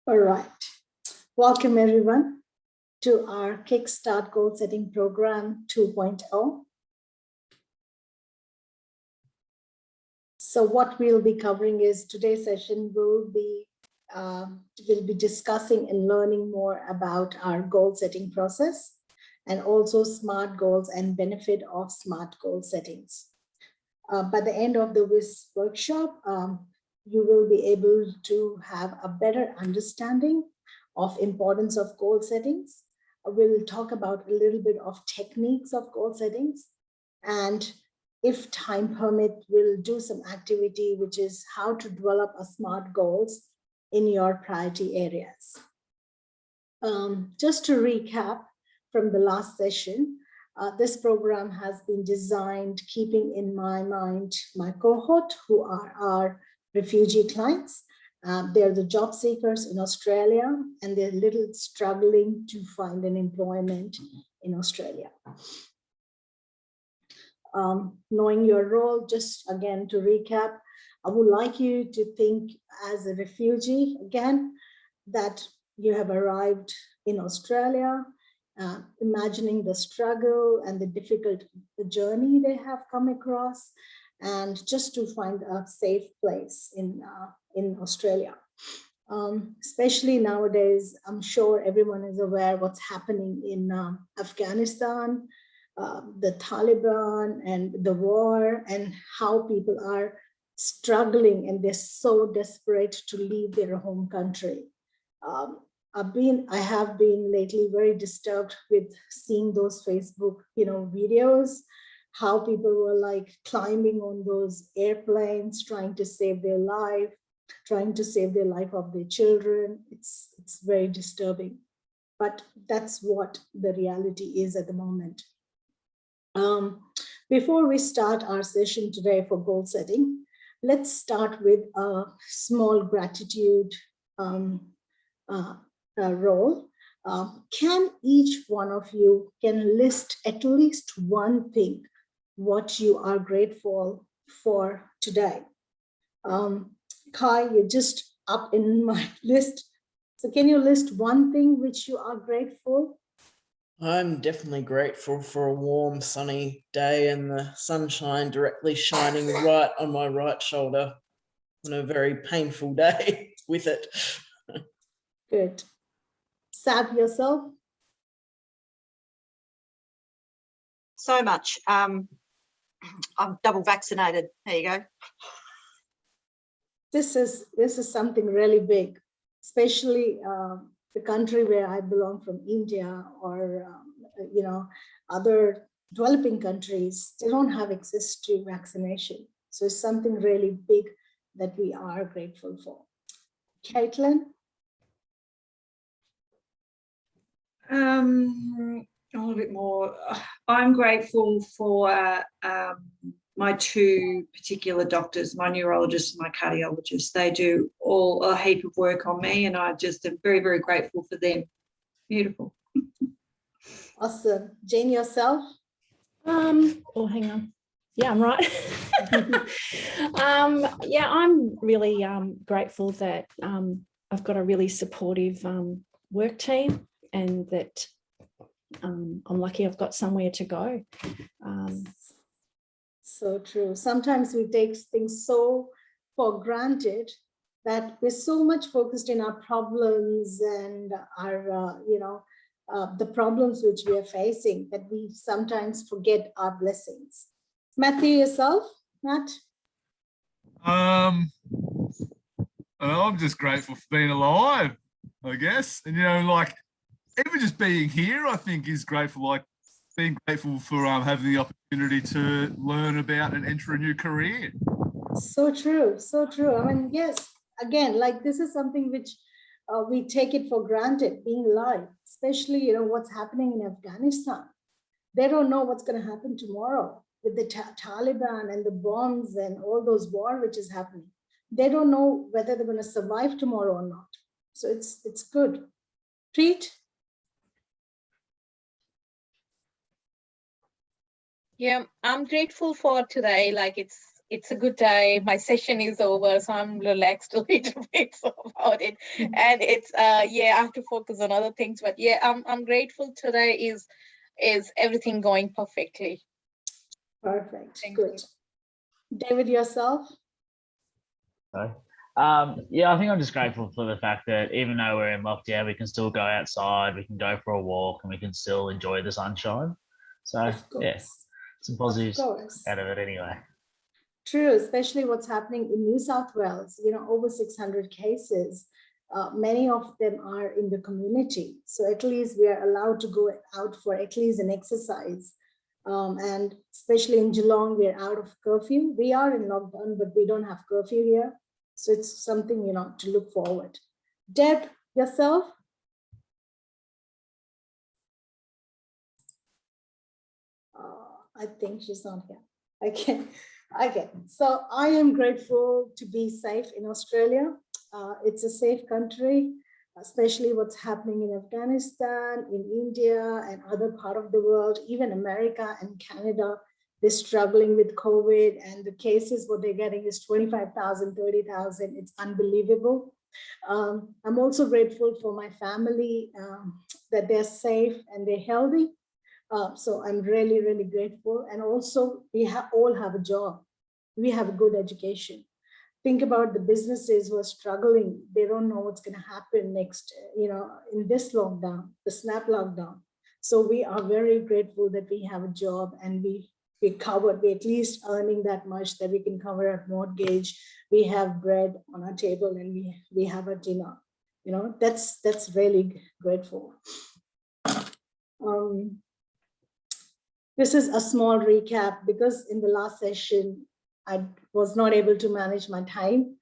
All right. Welcome everyone to our Kickstart Goal Setting Program 2.0. So what we'll be covering is today's session will be discussing and learning more about our goal setting process and also SMART goals and benefit of SMART goal settings. By the end of this workshop, you will be able to have a better understanding of importance of goal settings. We'll talk about a little bit of techniques of goal settings, and if time permit, we'll do some activity, which is how to develop a SMART goals in your priority areas. Just to recap from the last session, this program has been designed keeping in my mind my cohort, who are our refugee clients. They're the job seekers in Australia, and they're little struggling to find an employment in Australia. Knowing your role, just again to recap, I would like you to think as a refugee again, that you have arrived in Australia, imagining the struggle and the difficult journey they have come across, and just to find a safe place in Australia. Especially nowadays, I'm sure everyone is aware what's happening in Afghanistan, the Taliban and the war, and how people are struggling and they're so desperate to leave their home country. I have been lately very disturbed with seeing those Facebook, videos, how people were like climbing on those airplanes, trying to save their life, trying to save their life of their children. It's very disturbing, but that's what the reality is at the moment. Before we start our session today for goal setting, let's start with a small gratitude role. Can each one of you can list at least one thing what you are grateful for today? Kai, you're just up in my list. So can you list one thing which you are grateful? I'm definitely grateful for a warm, sunny day and the sunshine directly shining right on my right shoulder on a very painful day with it. Good. Sab, yourself? So much. I'm double vaccinated. There you go. This is something really big, especially the country where I belong from, India, or other developing countries. They don't have access to vaccination, so it's something really big that we are grateful for. Caitlin? A little bit more. I'm grateful for my two particular doctors, my neurologist and my cardiologist. They do all a heap of work on me, and I just am very, very grateful for them. Beautiful. Awesome. Jane, yourself? Oh, hang on. Yeah, I'm right. Yeah, I'm really grateful that I've got a really supportive work team, and that I'm lucky I've got somewhere to go. So true. Sometimes we take things so for granted that we're so much focused in our problems and our, the problems which we are facing, that we sometimes forget our blessings. Matthew, yourself, Matt? I'm just grateful for being alive, I guess. And, even just being here, I think, is grateful. Like being grateful for having the opportunity to learn about and enter a new career. So true, so true. I mean, yes, again, like this is something which we take it for granted, being alive, especially, what's happening in Afghanistan. They don't know what's going to happen tomorrow with the Taliban and the bombs and all those war which is happening. They don't know whether they're going to survive tomorrow or not. So it's good. Preet? Yeah, I'm grateful for today. Like it's it's a good day. My session is over, so I'm relaxed a little bit about it. And it's yeah, I have to focus on other things. But yeah, I'm grateful today is everything going perfectly. Perfect. Thank Good. David, yourself? So, yeah, I think I'm just grateful for the fact that even though we're in lockdown, we can still go outside, we can go for a walk, and we can still enjoy the sunshine. So, Of yeah, course. some Of positives course. out of it anyway. True, especially what's happening in New South Wales, you know, over 600 cases. Many of them are in the community. So at least we are allowed to go out for at least an exercise. And especially in Geelong, we're out of curfew. We are in lockdown, but we don't have curfew here. So it's something, you know, to look forward. Deb, yourself? I think she's not here. Okay. Okay, so I am grateful to be safe in Australia. It's a safe country, especially what's happening in Afghanistan, in India, and other part of the world, even America and Canada. They're struggling with COVID, and the cases, what they're getting is 25,000, 30,000. It's unbelievable. I'm also grateful for my family, that they're safe and they're healthy. So I'm really, really grateful. And also we all have a job. We have a good education. Think about the businesses who are struggling. They don't know what's going to happen next, you know, in this lockdown, the snap lockdown. So we are very grateful that we have a job and we covered, we at least earning that much that we can cover our mortgage. We have bread on our table and we have a dinner. You know, that's really grateful. This is a small recap because in the last session, I was not able to manage my time.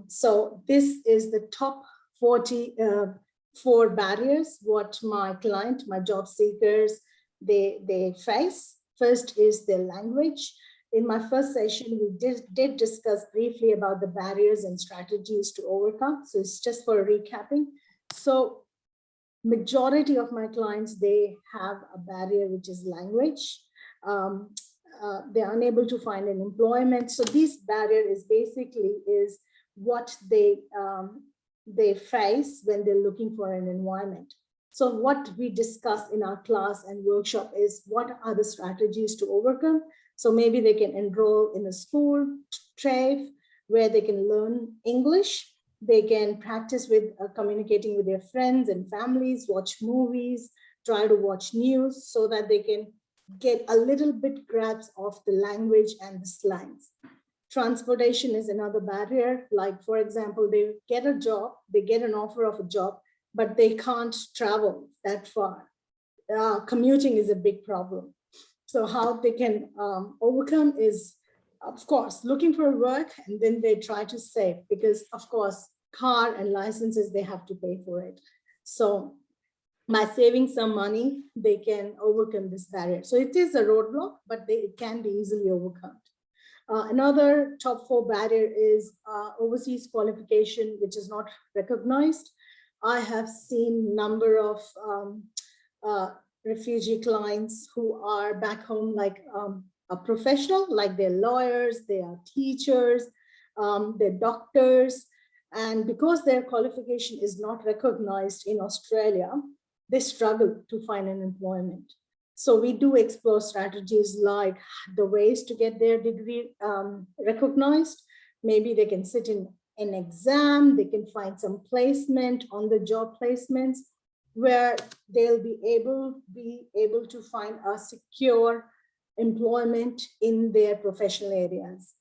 So this is the top 44 barriers what my client, my job seekers, they face. First is their language. In my first session, we did discuss briefly about the barriers and strategies to overcome. So it's just for recapping. So majority of my clients, they have a barrier, which is language. They're unable to find an employment. So this barrier is basically what they face when they're looking for an environment. So what we discuss in our class and workshop is what are the strategies to overcome. So maybe they can enroll in a school, TAFE, where they can learn English. They can practice with communicating with their friends and families, watch movies, try to watch news so that they can get a little bit grasp of the language and the slangs. Transportation is another barrier. Like, for example, they get a job, they get an offer of a job, but they can't travel that far. Commuting is a big problem. So how they can overcome is, of course, looking for work, and then they try to save because, of course, car and licenses, they have to pay for it. So by saving some money, they can overcome this barrier. So it is a roadblock, but it can be easily overcome. Another top 4 barrier is overseas qualification, which is not recognized. I have seen number of refugee clients who are back home, like a professional, like they're lawyers, they are teachers, they're doctors. And because their qualification is not recognized in Australia, they struggle to find an employment. So we do explore strategies like the ways to get their degree recognized. Maybe they can sit in an exam, they can find some placement on the job placements where they'll be able to find a secure employment in their professional areas.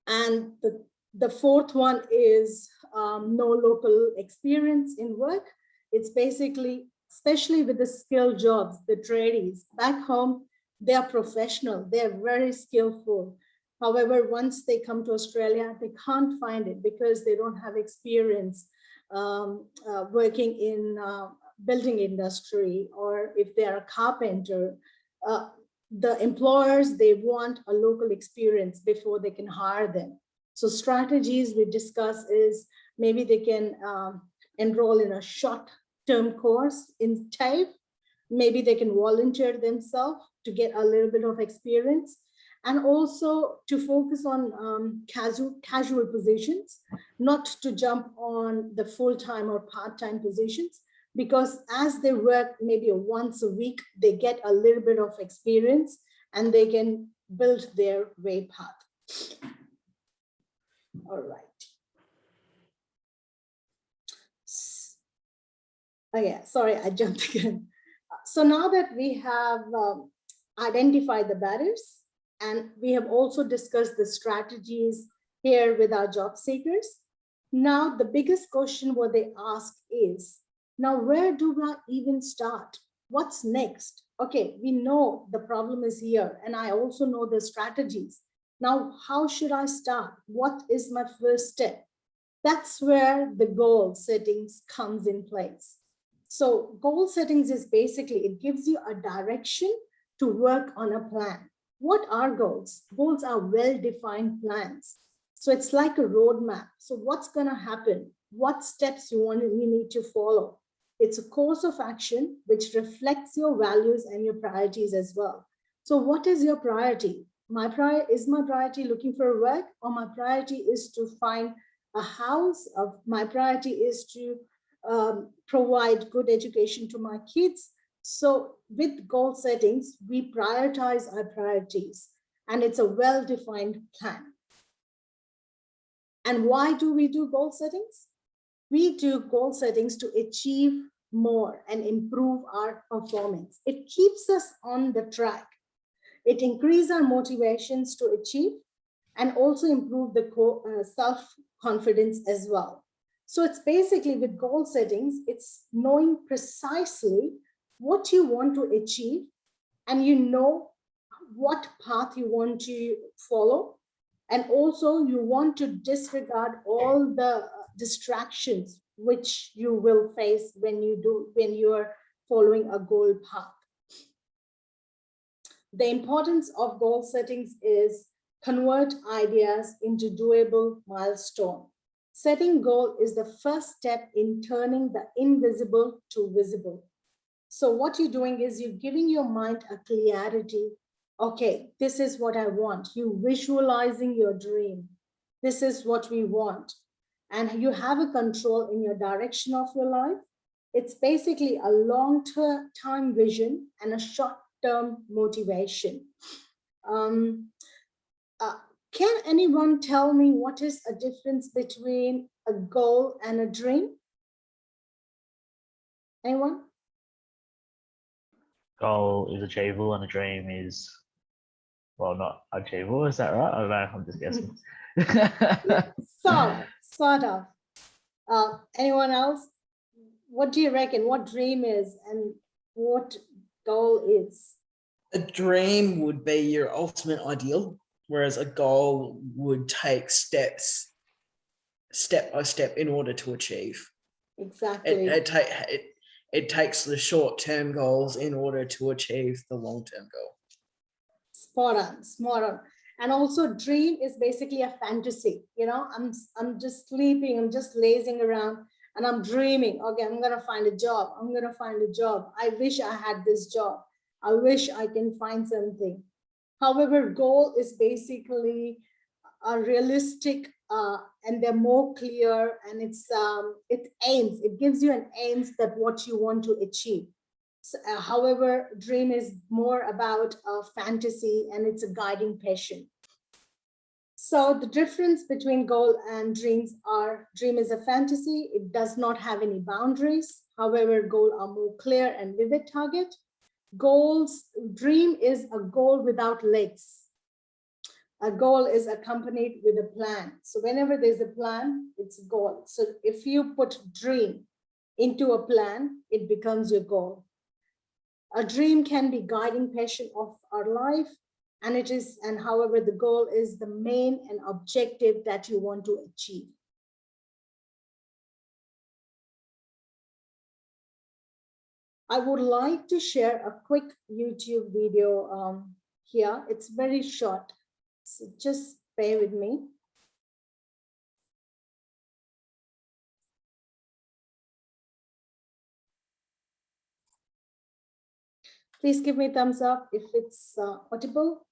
And the 4th one is no local experience in work. It's basically, especially with the skilled jobs, the tradies back home, they are professional, they're very skillful. However, once they come to Australia, they can't find it because they don't have experience working in building industry, or if they are a carpenter, the employers, they want a local experience before they can hire them. So strategies we discuss is maybe they can enroll in a short-term course in TAFE. Maybe they can volunteer themselves to get a little bit of experience. and also to focus on casual positions, not to jump on the full-time or part-time positions, because as they work maybe once a week, they get a little bit of experience and they can build their way path. All right. Oh yeah, sorry, I jumped again. So now that we have identified the barriers, and we have also discussed the strategies here with our job seekers, now the biggest question what they ask is, now where do I even start? What's next? Okay, we know the problem is here, and I also know the strategies. Now, how should I start? What is my first step? That's where the goal settings comes in place. So goal settings is basically, it gives you a direction to work on a plan. What are goals? Goals are well-defined plans. So it's like a roadmap. So what's going to happen? What steps you need to follow? It's a course of action which reflects your values and your priorities as well. So what is your priority? Is my priority looking for work, or my priority is to find a house? My priority is to provide good education to my kids. So with goal settings, we prioritize our priorities, and it's a well-defined plan. And why do we do goal settings? We do goal settings to achieve more and improve our performance. It keeps us on the track. It increases our motivations to achieve and also improve the self-confidence as well. So it's basically with goal settings, it's knowing precisely what you want to achieve, and you know what path you want to follow. And also you want to disregard all the distractions which you will face when you are following a goal path. The importance of goal settings is convert ideas into doable milestone. Setting goal is the first step in turning the invisible to visible. So what you're doing is you're giving your mind a clarity. Okay, this is what I want. You visualizing your dream. This is what we want. And you have a control in your direction of your life. It's basically a long-term vision and a short-term motivation. Can anyone tell me what is a difference between a goal and a dream? Anyone? Goal is achievable and a dream is, well, not achievable. Is that right? I don't know. I'm just guessing. Sort of. Anyone else? What do you reckon? What dream is and what goal is? A dream would be your ultimate ideal, whereas a goal would take steps, step by step, in order to achieve. Exactly. It takes the short-term goals in order to achieve the long-term goal. Spot on. And also dream is basically a fantasy. You know, I'm just sleeping, I'm just lazing around and I'm dreaming, okay, I'm gonna find a job. I wish I had this job. I wish I can find something. However, goal is basically a realistic and they're more clear, and it gives you an aims that what you want to achieve. So, however, dream is more about fantasy, and it's a guiding passion. So the difference between goal and dreams are, dream is a fantasy. It does not have any boundaries. However, goal are more clear and vivid target. Dream is a goal without legs. A goal is accompanied with a plan. So whenever there's a plan, it's a goal. So if you put dream into a plan, it becomes your goal. A dream can be guiding passion of our life, and however, the goal is the main and objective that you want to achieve. I would like to share a quick YouTube video here. It's very short, so just bear with me. Please give me a thumbs up if it's audible.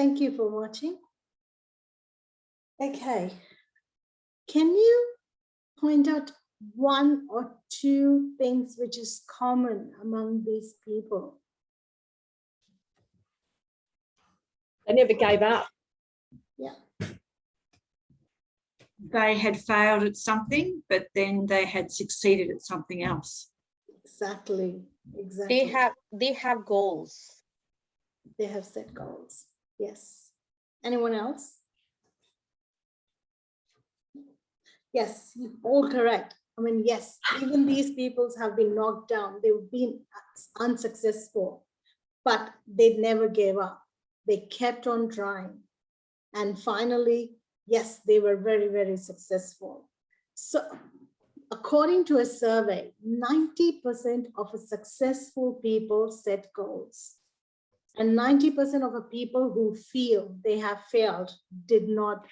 Thank you for watching. Okay. Can you point out one or two things which is common among these people? They never gave up. Yeah. They had failed at something, but then they had succeeded at something else. Exactly. Exactly. They have goals. They have set goals. Yes. Anyone else? Yes, all correct. I mean, yes, even these peoples have been knocked down. They've been unsuccessful, but they never gave up. They kept on trying. And finally, yes, they were very, very successful. So according to a survey, 90% of successful people set goals. And 90% of the people who feel they have failed did not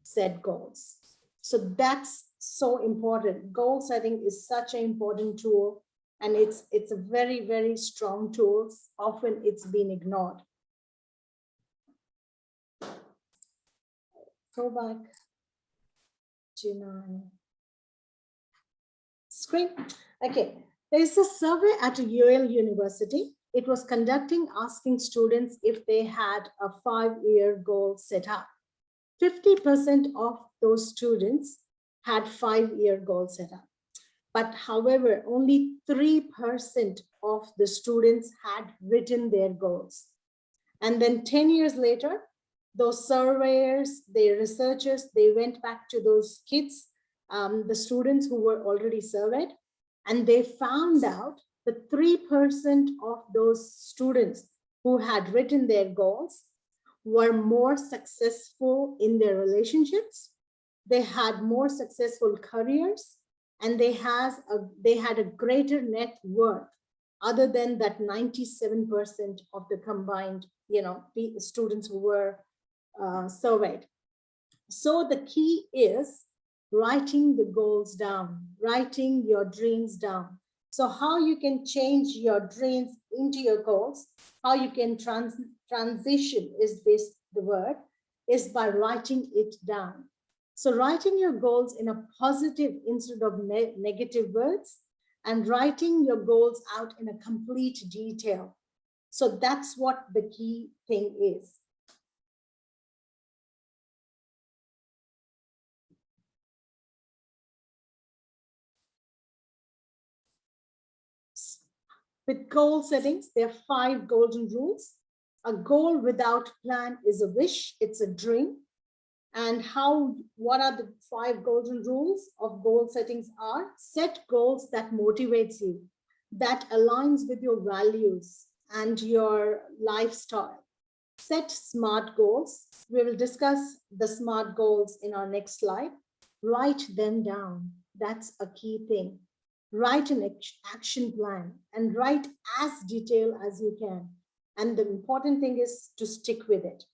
set goals. So that's so important. Goal setting is such an important tool, and it's a very, very strong tool. Often it's been ignored. Go back to my screen. Okay, there is a survey at Yale University. It was conducting, asking students if they had a 5-year goal set up. 50% of those students had 5-year goal set up. But however, only 3% of the students had written their goals. And then 10 years later, those surveyors, the researchers, they went back to those kids, the students who were already surveyed, and they found out that 3% of those students who had written their goals were more successful in their relationships. They had more successful careers, and they had a greater net worth other than that 97% of the combined, students who were surveyed. So the key is writing the goals down, writing your dreams down. So how you can change your dreams into your goals, how you can transition is this the word, is by writing it down. So writing your goals in a positive instead of negative words, and writing your goals out in a complete detail. So that's what the key thing is. With goal settings, there are 5 golden rules. A goal without plan is a wish, it's a dream. And what are the 5 golden rules of goal settings are? Set goals that motivates you, that aligns with your values and your lifestyle. Set SMART goals. We will discuss the SMART goals in our next slide. Write them down. That's a key thing. Write an action plan and write as detailed as you can. And the important thing is to stick with it.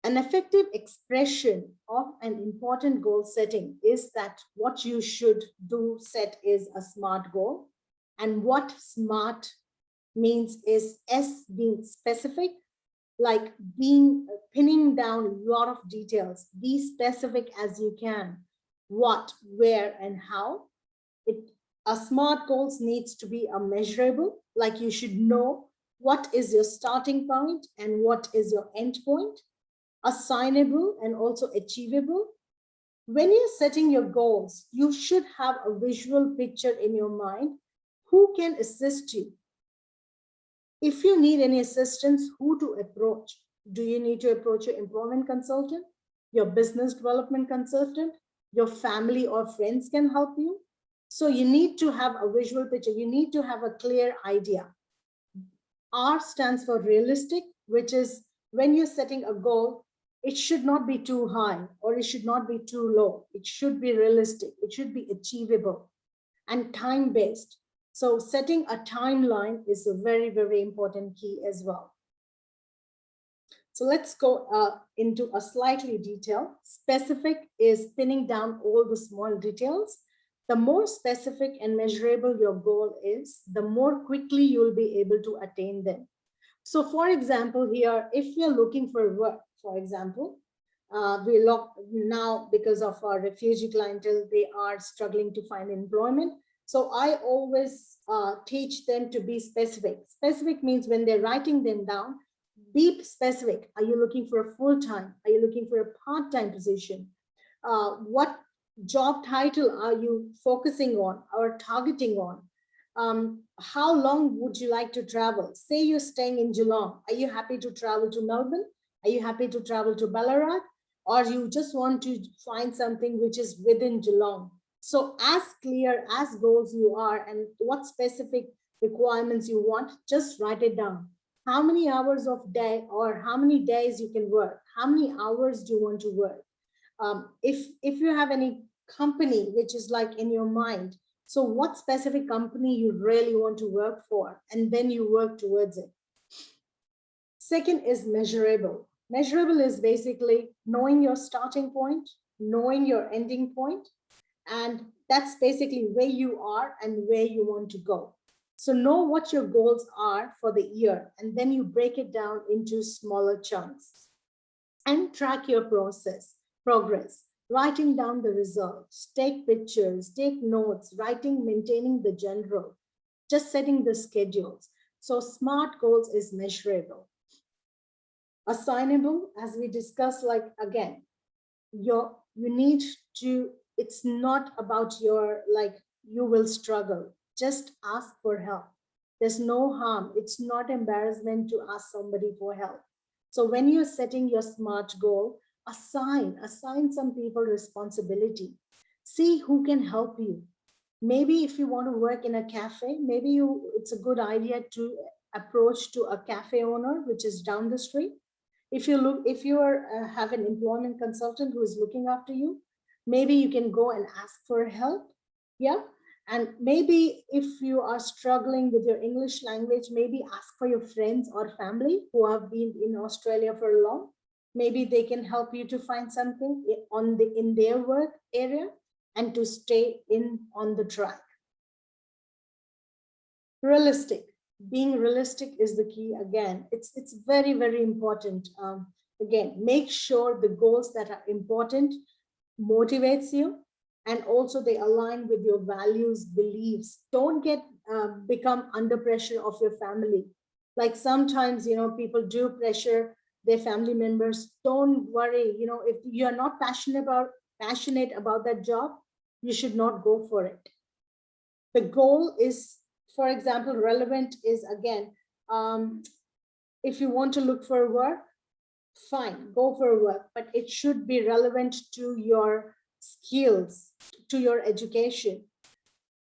An effective expression of an important goal setting is that what you should do set is a SMART goal. And what SMART means is S being specific, like pinning down a lot of details. Be specific as you can. What, where, and how. A SMART goals needs to be a measurable, like you should know what is your starting point and what is your end point. Assignable and also achievable. When you're setting your goals, you should have a visual picture in your mind. Who can assist you? If you need any assistance, who to approach? Do you need to approach your employment consultant, your business development consultant, your family or friends can help you? So you need to have a visual picture. You need to have a clear idea. R stands for realistic, which is when you're setting a goal, it should not be too high or it should not be too low. It should be realistic. It should be achievable and time-based. So setting a timeline is a very, very important key as well. So let's go into a slightly detail. Specific is pinning down all the small details. The more specific and measurable your goal is, the more quickly you'll be able to attain them. So for example, here, if we are looking for work, for example, now because of our refugee clientele, they are struggling to find employment. So I always teach them to be specific. Specific means when they're writing them down, be specific. Are you looking for a full-time? Are you looking for a part-time position? What job title are you focusing on or targeting on? How long would you like to travel? Say you're staying in Geelong. Are you happy to travel to Melbourne? Are you happy to travel to Ballarat? Or you just want to find something which is within Geelong? So as clear as goals you are and what specific requirements you want, just write it down. How many hours of day or how many days you can work? How many hours do you want to work? If you have any company which is like in your mind, so what specific company you really want to work for, and then you work towards it. Second is measurable. Measurable is basically knowing your starting point, knowing your ending point, and that's basically where you are and where you want to go. So know what your goals are for the year, and then you break it down into smaller chunks and track your progress, writing down the results, take pictures, take notes, writing, maintaining the general, just setting the schedules. So SMART goals is measurable. Assignable, as we discussed, like again, you need to, it's not about your, like, you will struggle. Just ask for help. There's no harm. It's not embarrassment to ask somebody for help. So when you're setting your SMART goal, assign some people responsibility. See who can help you. Maybe if you want to work in a cafe, maybe it's a good idea to approach to a cafe owner, which is down the street. If you have an employment consultant who is looking after you, maybe you can go and ask for help. Yeah. And maybe if you are struggling with your English language, maybe ask for your friends or family who have been in Australia for long. Maybe they can help you to find something in their work area and to stay on the track. Realistic. Being realistic is the key. Again, it's very, very important. Again, make sure the goals that are important motivates you, and also they align with your values, beliefs. Don't become under pressure of your family. Like sometimes, people do pressure their family members. Don't worry, if you're not passionate about that job, you should not go for it. The goal is, for example, relevant is again, if you want to look for work, fine, go for work, but it should be relevant to your skills, to your education.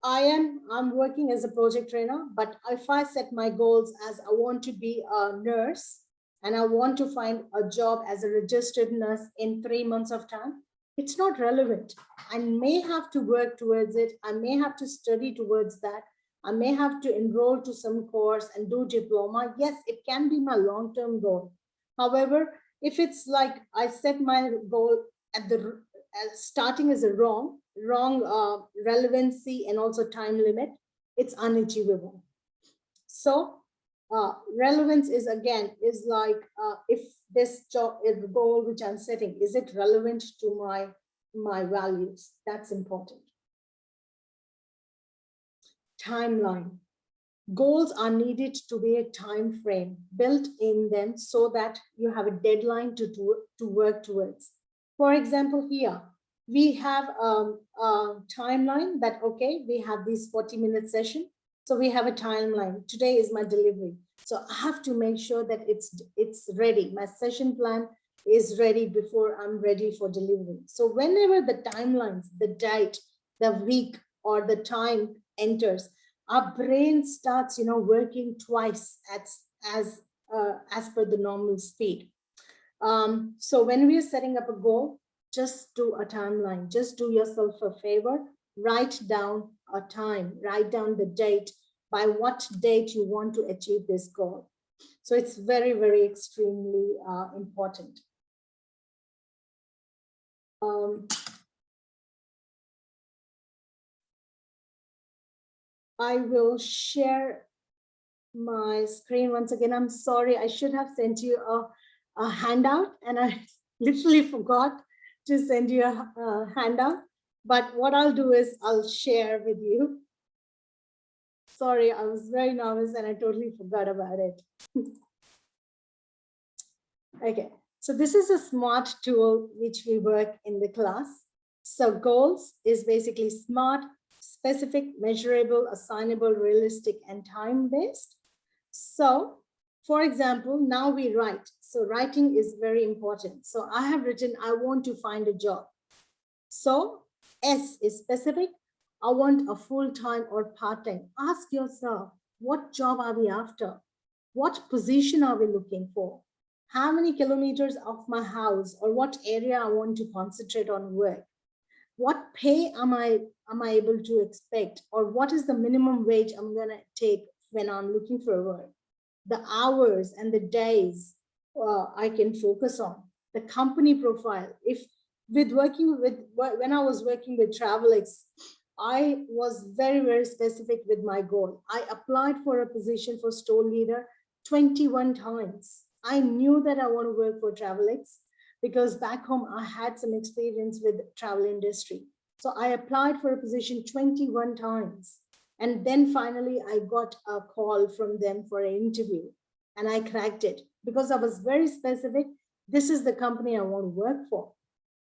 I'm working as a project trainer, but if I set my goals as I want to be a nurse and I want to find a job as a registered nurse in 3 months of time, it's not relevant. I may have to work towards it. I may have to study towards that. I may have to enroll to some course and do diploma. Yes, it can be my long-term goal. However, if it's like I set my goal at the starting as a wrong relevancy and also time limit, it's unachievable. So relevance is like if this job is the goal which I'm setting, is it relevant to my values? That's important. Timeline. Goals are needed to be a time frame built in them so that you have a deadline to work towards. For example, here we have a timeline that, okay, we have this 40-minute session. So we have a timeline. Today is my delivery. So I have to make sure that it's ready. My session plan is ready before I'm ready for delivery. So whenever the timelines, the date, the week, or the time enters, our brain starts, working twice as per the normal speed. So when we are setting up a goal, just do a timeline. Just do yourself a favor. Write down a time. Write down the date. By what date you want to achieve this goal. So it's very, very extremely important. I will share my screen once again. I'm sorry, I should have sent you a handout, and I literally forgot to send you a handout. But what I'll do is I'll share with you. Sorry, I was very nervous and I totally forgot about it. Okay, so this is a SMART tool which we work in the class. So goals is basically SMART: specific, measurable, assignable, realistic, and time-based. So for example, now we write. So writing is very important. So I have written, I want to find a job. So S is specific. I want a full-time or part-time. Ask yourself, what job are we after? What position are we looking for? How many kilometers of my house, or what area I want to concentrate on work? What pay am I able to expect? Or what is the minimum wage I'm gonna take when I'm looking for work? The hours and the days I can focus on. The company profile. If when I was working with Travelex, I was very, very specific with my goal. I applied for a position for store leader 21 times. I knew that I want to work for Travelex because back home I had some experience with travel industry. So I applied for a position 21 times. And then finally I got a call from them for an interview, and I cracked it because I was very specific. This is the company I want to work for.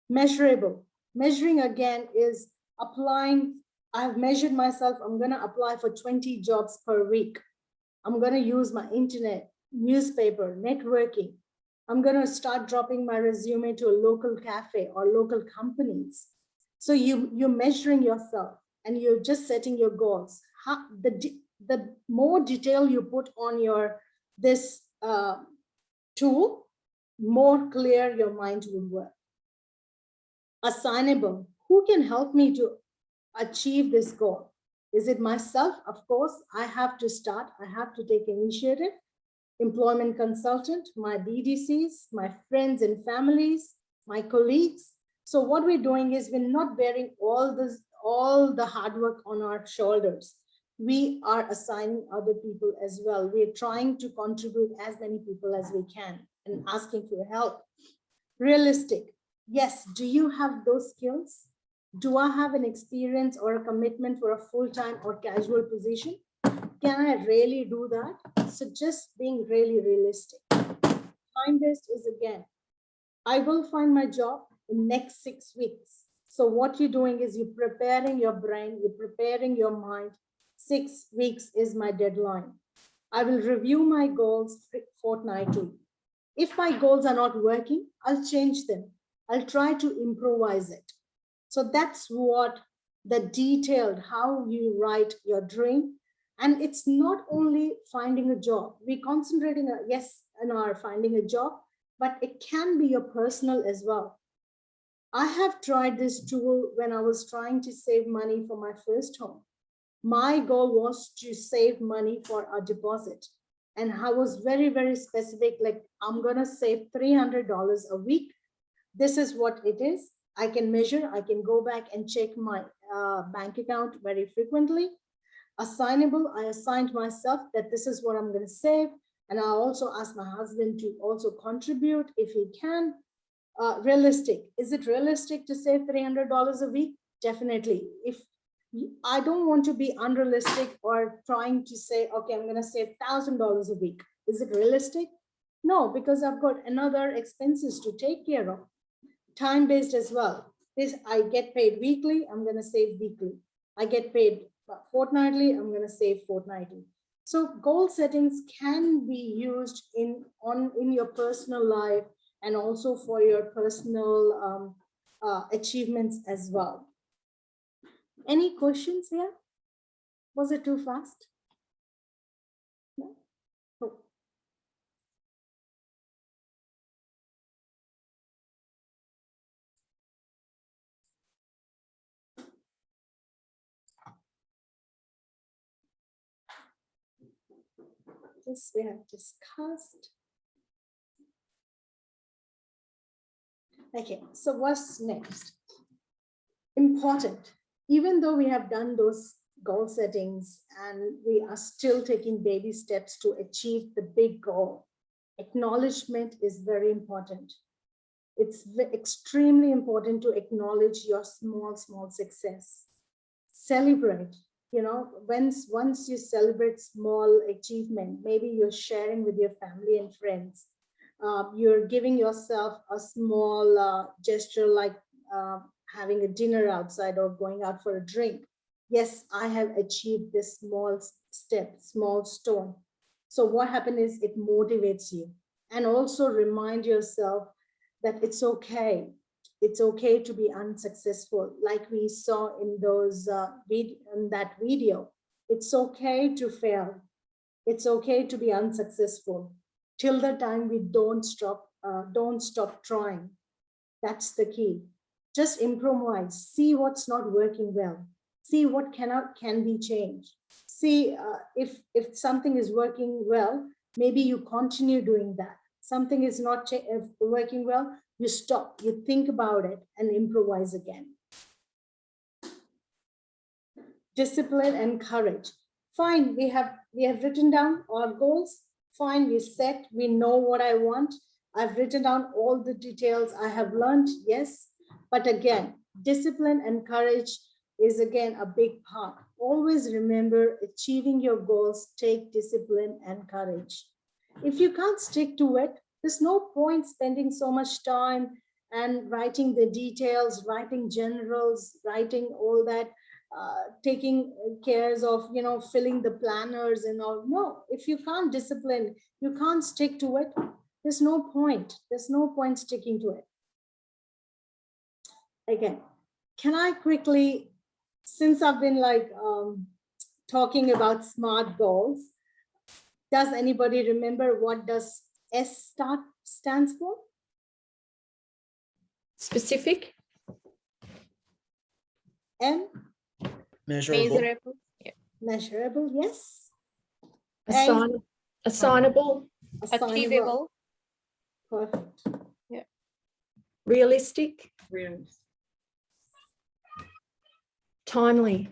Measurable. Measuring again is applying. I've measured myself. I'm going to apply for 20 jobs per week. I'm going to use my internet, newspaper, networking. I'm going to start dropping my resume to a local cafe or local companies. So you're measuring yourself and you're just setting your goals. The more detail you put on this tool, more clear your mind will work. Assignable. Who can help me to achieve this goal? Is it myself? Of course, I have to start. I have to take initiative. Employment consultant, my BDCs, my friends and families, my colleagues. So what we're doing is we're not bearing all the hard work on our shoulders. We are assigning other people as well. We're trying to contribute as many people as we can and asking for help. Realistic. Yes, do you have those skills? Do I have an experience or a commitment for a full-time or casual position? Can I really do that? So just being really realistic. Time-based is again, I will find my job in next 6 weeks. So what you're doing is you're preparing your brain, you're preparing your mind. 6 weeks is my deadline. I will review my goals fortnightly. If my goals are not working, I'll change them. I'll try to improvise it. So that's what the detailed, how you write your dream. And it's not only finding a job. We're concentrating, on our finding a job, but it can be your personal as well. I have tried this tool when I was trying to save money for my first home. My goal was to save money for a deposit. And I was very, very specific, like I'm gonna save $300 a week. This is what it is. I can measure, I can go back and check my bank account very frequently. Assignable, I assigned myself that this is what I'm gonna save. And I also asked my husband to also contribute if he can. Realistic, is it realistic to save $300 a week? Definitely. If I don't want to be unrealistic or trying to say, okay, I'm gonna save $1,000 a week. Is it realistic? No, because I've got another expenses to take care of. Time-based as well. I get paid weekly, I'm gonna save weekly. I get paid fortnightly, I'm gonna save fortnightly. So goal settings can be used in your personal life and also for your personal achievements as well. Any questions here? Was it too fast? No? Oh. This we have discussed. Okay, so what's next? Important. Even though we have done goal settings and we are still taking baby steps to achieve the big goal. Acknowledgement is very important. It's extremely important to acknowledge your small success. Celebrate, you know, once you celebrate small achievement, maybe you're sharing with your family and friends. You're giving yourself a small gesture like having a dinner outside or going out for a drink. Yes, I have achieved this small step, small stone. So what happens is it motivates you, and also remind yourself that it's okay. It's okay to be unsuccessful, like we saw in those in that video. It's okay to fail. It's okay to be unsuccessful till the time we don't stop trying. That's the key. Just improvise. See what's not working well. See what can be changed. See if something is working well, maybe you continue doing that. Something is not working well, you stop, you think about it and improvise again. Discipline and courage. Fine, we have written down our goals. Fine, we know what I want. I've written down all the details I have learned, yes. But again, discipline and courage is again a big part. Always remember, achieving your goals take discipline and courage. If you can't stick to it, there's no point spending so much time and writing the details, writing generals, writing all that, taking cares of, you know, filling the planners and all. No, if you can't discipline, you can't stick to it, there's no point. There's no point sticking to it. Again, can I quickly, since I've been like talking about SMART goals, does anybody remember what does S stands for? Specific. M? Measurable. Measurable. Yeah. Measurable, yes. Assignable. Achievable. Perfect. Realistic. Really. Timely.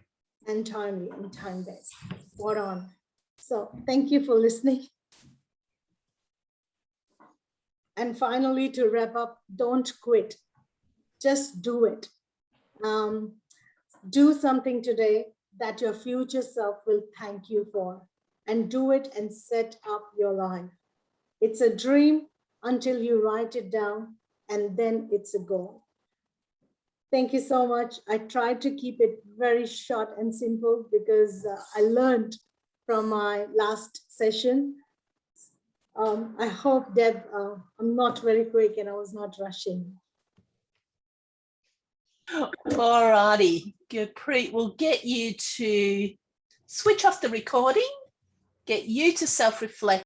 And timely and time-based. Spot on. So thank you for listening. And finally, to wrap up, don't quit. Just do it. Do something today that your future self will thank you for, and do it and set up your life. It's a dream until you write it down, and then it's a goal. Thank you so much. I tried to keep it very short and simple because I learned from my last session. I hope, Deb, I'm not very quick and I was not rushing. All righty, we'll get you to switch off the recording, get you to self-reflect